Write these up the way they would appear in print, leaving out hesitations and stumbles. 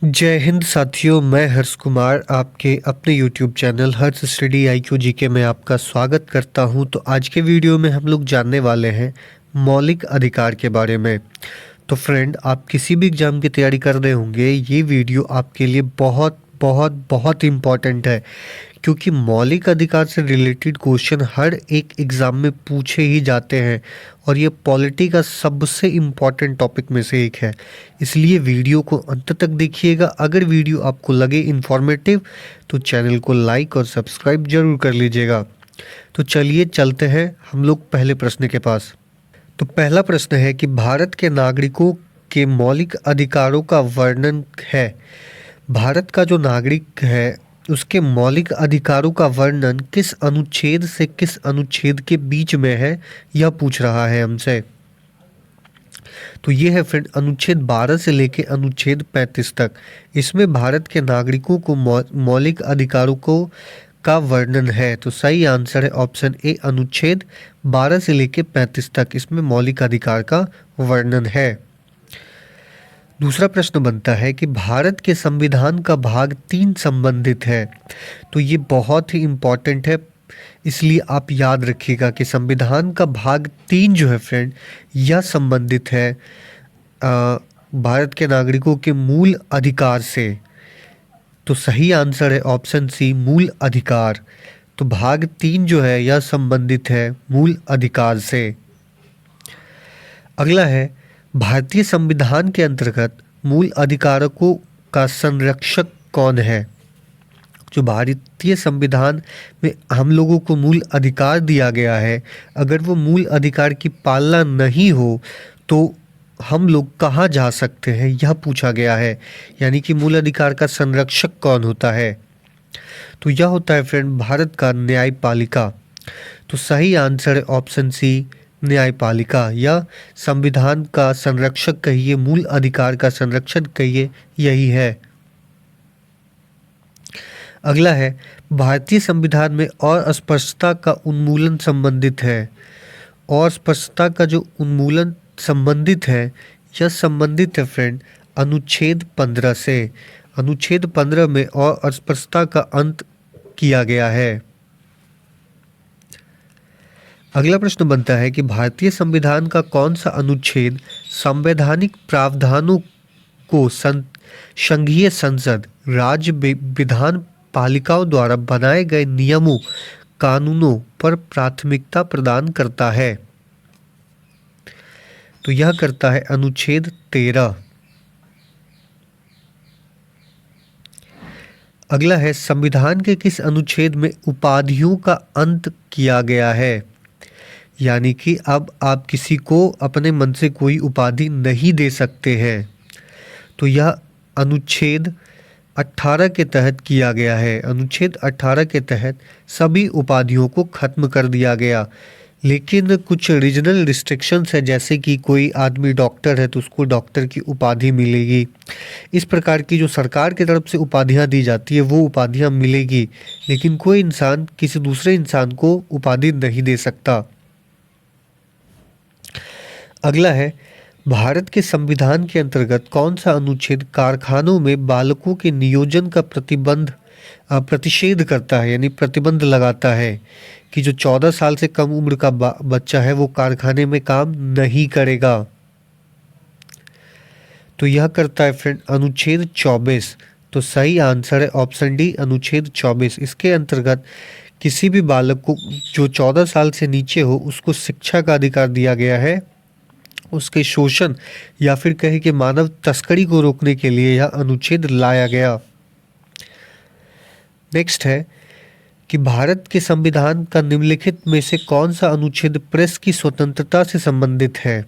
जय हिंद साथियों, मैं हर्ष कुमार आपके अपने YouTube चैनल हर्ष स्टडी IQ जीके में आपका स्वागत करता हूं। तो आज के वीडियो में हम लोग जानने वाले हैं मौलिक अधिकार के बारे में। तो फ्रेंड, आप किसी भी एग्ज़ाम की तैयारी कर रहे होंगे, ये वीडियो आपके लिए बहुत बहुत बहुत इम्पॉर्टेंट है, क्योंकि मौलिक अधिकार से रिलेटेड क्वेश्चन हर एक एग्ज़ाम में पूछे ही जाते हैं और ये पॉलिटी का सबसे इम्पॉर्टेंट टॉपिक में से एक है। इसलिए वीडियो को अंत तक देखिएगा। अगर वीडियो आपको लगे इन्फॉर्मेटिव तो चैनल को लाइक और सब्सक्राइब जरूर कर लीजिएगा। तो चलिए चलते हैं हम लोग पहले प्रश्न के पास। तो पहला प्रश्न है कि भारत के नागरिकों के मौलिक अधिकारों का वर्णन है। भारत का जो नागरिक है उसके मौलिक अधिकारों का वर्णन किस अनुच्छेद से किस अनुच्छेद के बीच में है, यह पूछ रहा है हमसे। तो ये है फ्रेंड अनुच्छेद 12 से लेके अनुच्छेद 35 तक। इसमें भारत के नागरिकों को मौलिक अधिकारों को का वर्णन है। तो सही आंसर है ऑप्शन ए, अनुच्छेद 12 से लेके 35 तक इसमें मौलिक अधिकार का वर्णन है। दूसरा प्रश्न बनता है कि भारत के संविधान का भाग 3 संबंधित है। तो ये बहुत ही इम्पॉर्टेंट है, इसलिए आप याद रखिएगा कि संविधान का भाग 3 जो है फ्रेंड, यह संबंधित है भारत के नागरिकों के मूल अधिकार से। तो सही आंसर है ऑप्शन सी, मूल अधिकार। तो भाग 3 जो है यह संबंधित है मूल अधिकार से। अगला है, भारतीय संविधान के अंतर्गत मूल अधिकारों का संरक्षक कौन है। जो भारतीय संविधान में हम लोगों को मूल अधिकार दिया गया है, अगर वो मूल अधिकार की पालना नहीं हो तो हम लोग कहाँ जा सकते हैं, यह पूछा गया है। यानी कि मूल अधिकार का संरक्षक कौन होता है। तो यह होता है फ्रेंड भारत का न्यायपालिका। तो सही आंसर है ऑप्शन सी, न्यायपालिका, या संविधान का संरक्षक कहिए, मूल अधिकार का संरक्षण कहिए, यही है। अगला है, भारतीय संविधान में अस्पष्टता का उन्मूलन संबंधित है। अस्पष्टता का जो उन्मूलन संबंधित है, यह संबंधित है फ्रेंड अनुच्छेद 15 से। अनुच्छेद 15 में अस्पष्टता का अंत किया गया है। अगला प्रश्न बनता है कि भारतीय संविधान का कौन सा अनुच्छेद संवैधानिक प्रावधानों को संघीय संसद, राज्य विधान पालिकाओं द्वारा बनाए गए नियमों कानूनों पर प्राथमिकता प्रदान करता है। तो यह करता है अनुच्छेद 13। अगला है, संविधान के किस अनुच्छेद में उपाधियों का अंत किया गया है। यानी कि अब आप किसी को अपने मन से कोई उपाधि नहीं दे सकते हैं। तो यह अनुच्छेद 18 के तहत किया गया है। अनुच्छेद 18 के तहत सभी उपाधियों को खत्म कर दिया गया, लेकिन कुछ रीजनल रिस्ट्रिक्शंस है, जैसे कि कोई आदमी डॉक्टर है तो उसको डॉक्टर की उपाधि मिलेगी। इस प्रकार की जो सरकार की तरफ से उपाधियां दी जाती है वो उपाधियां मिलेगी, लेकिन कोई इंसान किसी दूसरे इंसान को उपाधि नहीं दे सकता। अगला है, भारत के संविधान के अंतर्गत कौन सा अनुच्छेद कारखानों में बालकों के नियोजन का प्रतिषेध करता है, यानी प्रतिबंध लगाता है कि जो 14 साल से कम उम्र का बच्चा है वो कारखाने में काम नहीं करेगा। तो यह करता है फ्रेंड अनुच्छेद 24। तो सही आंसर है ऑप्शन डी, अनुच्छेद 24। इसके अंतर्गत किसी भी बालक को जो 14 साल से नीचे हो उसको शिक्षा का अधिकार दिया गया है। उसके शोषण या फिर कहे कि मानव तस्करी को रोकने के लिए यह अनुच्छेद लाया गया। नेक्स्ट है कि भारत के संविधान का निम्नलिखित में से कौन सा अनुच्छेद प्रेस की स्वतंत्रता से संबंधित है।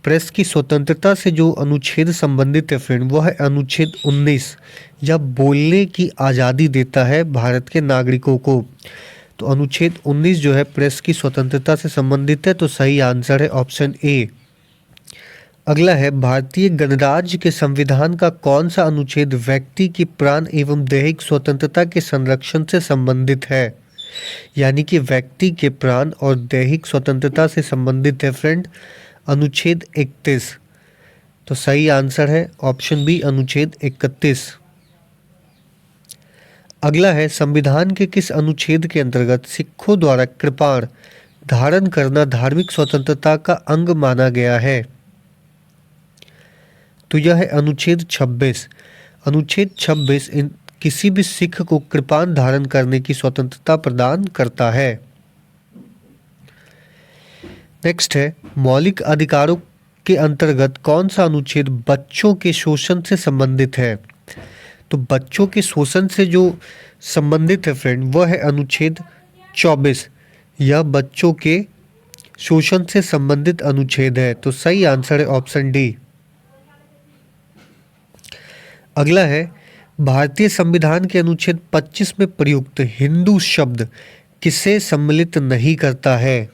प्रेस की स्वतंत्रता से जो अनुच्छेद संबंधित है फ्रेंड, वह है अनुच्छेद 19। यह बोलने की आज़ादी देता है भारत के नागरिकों को। तो अनुच्छेद 19 जो है प्रेस की स्वतंत्रता से संबंधित है। तो सही आंसर है ऑप्शन ए। अगला है, भारतीय गणराज्य के संविधान का कौन सा अनुच्छेद व्यक्ति की प्राण एवं दैहिक स्वतंत्रता के संरक्षण से संबंधित है। यानी कि व्यक्ति के प्राण और दैहिक स्वतंत्रता से संबंधित है फ्रेंड अनुच्छेद 31। तो सही आंसर है ऑप्शन बी अनुच्छेद 31। अगला है संविधान के किस अनुच्छेद के अंतर्गत सिखों द्वारा कृपाण धारण करना धार्मिक स्वतंत्रता का अंग माना गया है? तो यह है अनुच्छेद 26। अनुच्छेद 26 किसी भी सिख को कृपाण धारण करने की स्वतंत्रता प्रदान करता है। नेक्स्ट है मौलिक अधिकारों के अंतर्गत कौन सा अनुच्छेद बच्चों के शोषण से संबंधित है? तो बच्चों के शोषण से जो संबंधित है फ्रेंड वह है अनुच्छेद 24। यह बच्चों के शोषण से संबंधित अनुच्छेद है। तो सही आंसर है ऑप्शन डी। अगला है भारतीय संविधान के अनुच्छेद 25 में प्रयुक्त हिंदू शब्द किसे सम्मिलित नहीं करता है?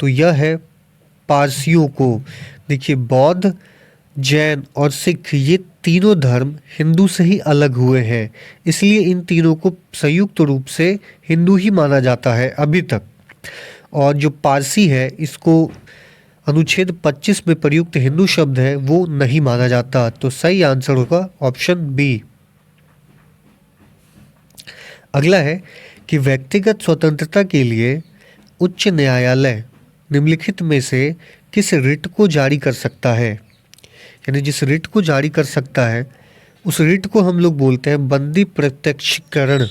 तो यह है पारसियों को। देखिए बौद्ध, जैन और सिख ये तीनों धर्म हिंदू से ही अलग हुए हैं, इसलिए इन तीनों को संयुक्त रूप से हिंदू ही माना जाता है अभी तक। और जो पारसी है इसको अनुच्छेद 25 में प्रयुक्त हिंदू शब्द है वो नहीं माना जाता। तो सही आंसर होगा ऑप्शन बी। अगला है कि व्यक्तिगत स्वतंत्रता के लिए उच्च न्यायालय निम्नलिखित में से किस रिट को जारी कर सकता है? यानी जिस रिट को जारी कर सकता है उस रिट को हम लोग बोलते हैं बंदी प्रत्यक्षीकरण,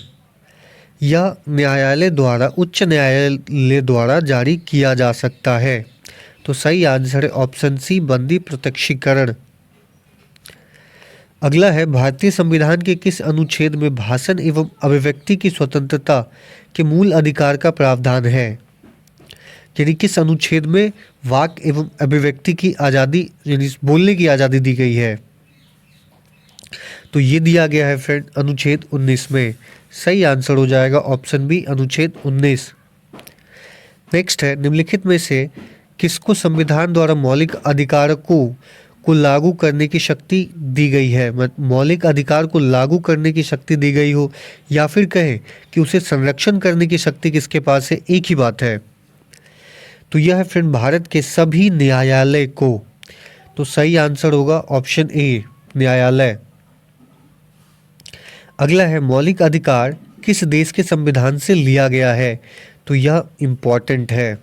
या न्यायालय द्वारा उच्च न्यायालय द्वारा जारी किया जा सकता है। तो सही आंसर है ऑप्शन सी बंदी प्रत्यक्षीकरण। अगला है भारतीय संविधान के किस अनुच्छेद में भाषण एवं अभिव्यक्ति की स्वतंत्रता के मूल अधिकार का प्रावधान है? यानी किस अनुच्छेद में वाक एवं अभिव्यक्ति की आज़ादी यानी बोलने की आज़ादी दी गई है? तो ये दिया गया है फ्रेंड अनुच्छेद 19 में। सही आंसर हो जाएगा ऑप्शन बी अनुच्छेद 19। नेक्स्ट है निम्नलिखित में से किसको संविधान द्वारा मौलिक अधिकारों को लागू करने की शक्ति दी गई है? मौलिक अधिकार को लागू करने की शक्ति दी गई हो या फिर कहें कि उसे संरक्षण करने की शक्ति किसके पास है, एक ही बात है। तो यह है फ्रेंड भारत के सभी न्यायालय को। तो सही आंसर होगा ऑप्शन ए न्यायालय। अगला है मौलिक अधिकार किस देश के संविधान से लिया गया है? तो यह इम्पॉर्टेंट है।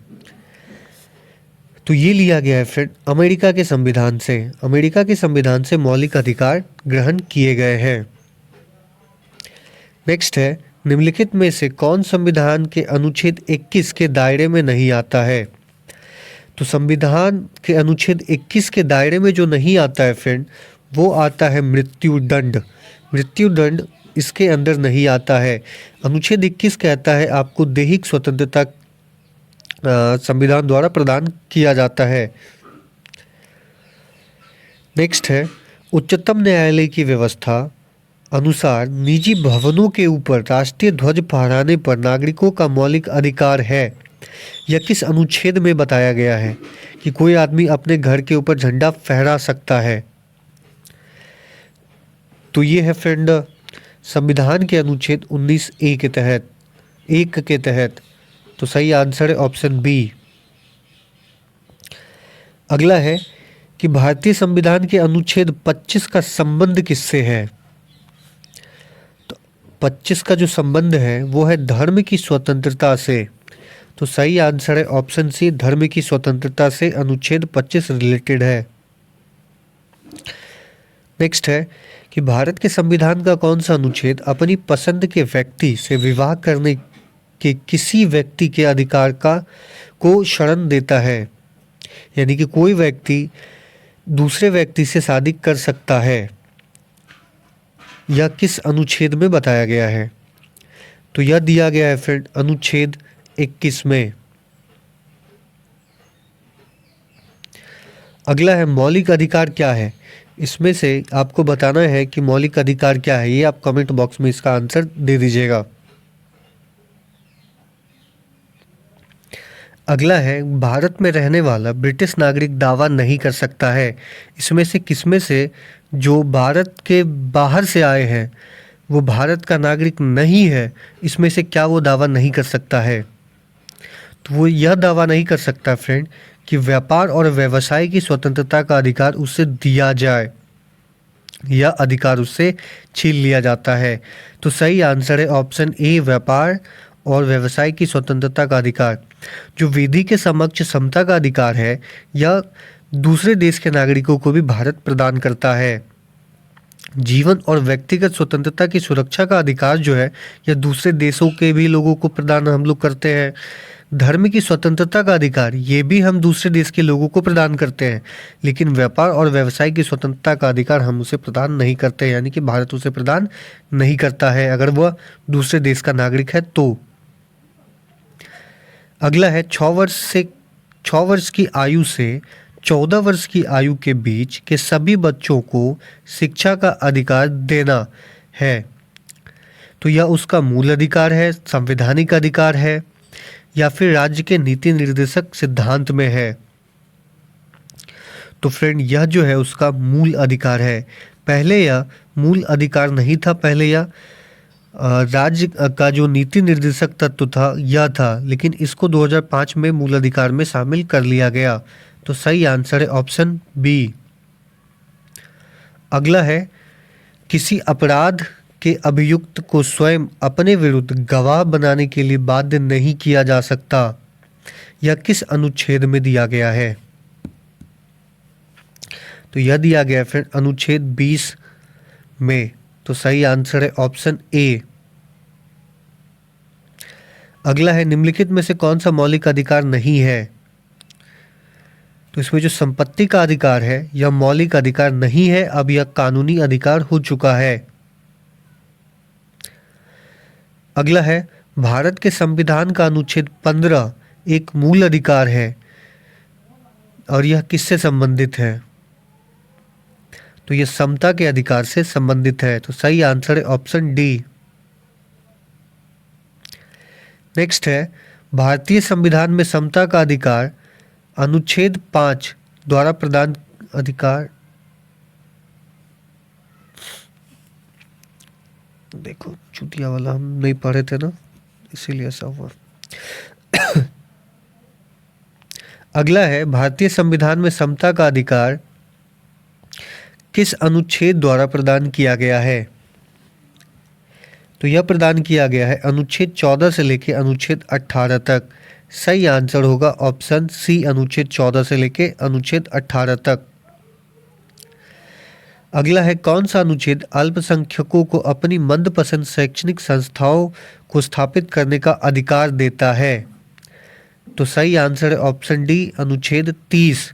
तो ये लिया गया है फ्रेंड अमेरिका के संविधान से। अमेरिका के संविधान से मौलिक अधिकार ग्रहण किए गए हैं। नेक्स्ट है निम्नलिखित में से कौन संविधान के अनुच्छेद 21 के दायरे में नहीं आता है? तो संविधान के अनुच्छेद 21 के दायरे में जो नहीं आता है फ्रेंड वो आता है मृत्युदंड। मृत्युदंड इसके अंदर नहीं आता है। अनुच्छेद 21 कहता है आपको दैहिक स्वतंत्रता संविधान द्वारा प्रदान किया जाता है। नेक्स्ट है उच्चतम न्यायालय की व्यवस्था अनुसार निजी भवनों के ऊपर राष्ट्रीय ध्वज फहराने पर नागरिकों का मौलिक अधिकार है। यह किस अनुच्छेद में बताया गया है कि कोई आदमी अपने घर के ऊपर झंडा फहरा सकता है? तो ये है फ्रेंड संविधान के अनुच्छेद 19A के तहत 1 के तहत। तो सही आंसर है ऑप्शन बी। अगला है कि भारतीय संविधान के अनुच्छेद 25 का संबंध किससे है? तो 25 का जो संबंध है वो है धर्म की स्वतंत्रता से। तो सही आंसर है ऑप्शन सी धर्म की स्वतंत्रता से अनुच्छेद 25 रिलेटेड है। नेक्स्ट है कि भारत के संविधान का कौन सा अनुच्छेद अपनी पसंद के व्यक्ति से विवाह करने के किसी व्यक्ति के अधिकार को शरण देता है? यानी कि कोई व्यक्ति दूसरे व्यक्ति से शादी कर सकता है, यह किस अनुच्छेद में बताया गया है? तो यह दिया गया है फ्रेंड अनुच्छेद 21 में। अगला है मौलिक अधिकार क्या है? इसमें से आपको बताना है कि मौलिक अधिकार क्या है, ये आप कमेंट बॉक्स में इसका आंसर दे दीजिएगा। अगला है भारत में रहने वाला ब्रिटिश नागरिक दावा नहीं कर सकता है। इसमें से किसमें से जो भारत के बाहर से आए हैं वो भारत का नागरिक नहीं है, इसमें से क्या वो दावा नहीं कर सकता है? तो वो यह दावा नहीं कर सकता फ्रेंड कि व्यापार और व्यवसाय की स्वतंत्रता का अधिकार उसे दिया जाए या अधिकार उससे छीन लिया जाता है। तो सही आंसर है ऑप्शन ए, व्यापार और व्यवसाय की स्वतंत्रता का अधिकार। जो विधि के समक्ष समता का अधिकार है, यह दूसरे देश के नागरिकों को भी भारत प्रदान करता है। जीवन और व्यक्तिगत स्वतंत्रता की सुरक्षा का अधिकार जो है, यह दूसरे देशों के भी लोगों को प्रदान हम लोग करते हैं। धर्म की स्वतंत्रता का अधिकार, ये भी हम दूसरे देश के लोगों को प्रदान करते हैं, लेकिन व्यापार और व्यवसाय की स्वतंत्रता का अधिकार हम उसे प्रदान नहीं करते, यानी कि भारत उसे प्रदान नहीं करता है अगर वह दूसरे देश का नागरिक है तो। अगला है 6 वर्ष की आयु से 14 वर्ष की आयु के बीच के सभी बच्चों को शिक्षा का अधिकार देना है। तो यह उसका मूल अधिकार है, संवैधानिक अधिकार है, या फिर राज्य के नीति निर्देशक सिद्धांत में है। तो फ्रेंड, यह जो है उसका मूल अधिकार है। पहले यह मूल अधिकार नहीं था, पहले यह राज्य का जो नीति निर्देशक तत्व था यह था, लेकिन इसको 2005 में मूल अधिकार में शामिल कर लिया गया। तो सही आंसर है ऑप्शन बी। अगला है, किसी अपराध के अभियुक्त को स्वयं अपने विरुद्ध गवाह बनाने के लिए बाध्य नहीं किया जा सकता, यह किस अनुच्छेद में दिया गया है? तो यह दिया गया है फिर अनुच्छेद 20 में। तो सही आंसर है ऑप्शन ए। अगला है, निम्नलिखित में से कौन सा मौलिक अधिकार नहीं है? तो इसमें जो संपत्ति का अधिकार है यह मौलिक अधिकार नहीं है, अब यह कानूनी अधिकार हो चुका है। अगला है, भारत के संविधान का अनुच्छेद 15 एक मूल अधिकार है और यह किससे संबंधित है? तो यह समता के अधिकार से संबंधित है। तो सही आंसर है ऑप्शन डी। नेक्स्ट है, भारतीय संविधान में समता का अधिकार अनुच्छेद 5 द्वारा प्रदान अधिकार, देखो चूतिया वाला हम नहीं पढ़े थे ना, इसीलिए ऐसा हुआ। अगला है, भारतीय संविधान में समता का अधिकार किस अनुच्छेद द्वारा प्रदान किया गया है? तो यह प्रदान किया गया है अनुच्छेद 14 से लेकर अनुच्छेद 18 तक। सही आंसर होगा ऑप्शन सी, अनुच्छेद 14 से लेकर अनुच्छेद 18 तक। अगला है, कौन सा अनुच्छेद अल्पसंख्यकों को अपनी मनपसंद शैक्षणिक संस्थाओं को स्थापित करने का अधिकार देता है? तो सही आंसर है ऑप्शन डी, अनुच्छेद 30।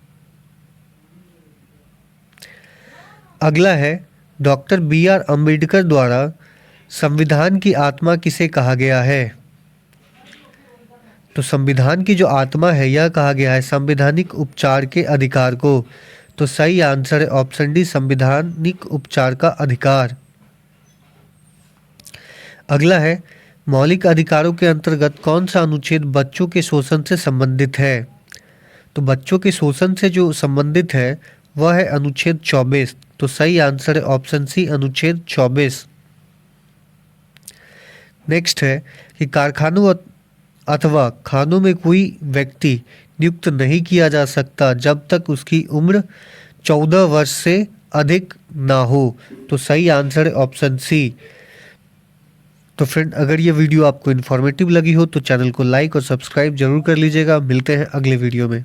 अगला है, डॉक्टर BR अम्बेडकर द्वारा संविधान की आत्मा किसे कहा गया है? तो संविधान की जो आत्मा है यह कहा गया है संवैधानिक उपचार के अधिकार को। तो सही आंसर है ऑप्शन डी, संवैधानिक उपचार का अधिकार। अगला है, मौलिक अधिकारों के अंतर्गत कौन सा अनुच्छेद बच्चों के शोषण से संबंधित है? तो बच्चों के शोषण से जो संबंधित है वह है अनुच्छेद 24। तो सही आंसर है ऑप्शन सी, अनुच्छेद 24। नेक्स्ट है कि कारखानों अथवा खानों में कोई व्यक्ति नियुक्त नहीं किया जा सकता जब तक उसकी उम्र 14 वर्ष से अधिक ना हो। तो सही आंसर है ऑप्शन सी। तो फ्रेंड, अगर ये वीडियो आपको इन्फॉर्मेटिव लगी हो तो चैनल को लाइक और सब्सक्राइब जरूर कर लीजिएगा। मिलते हैं अगले वीडियो में।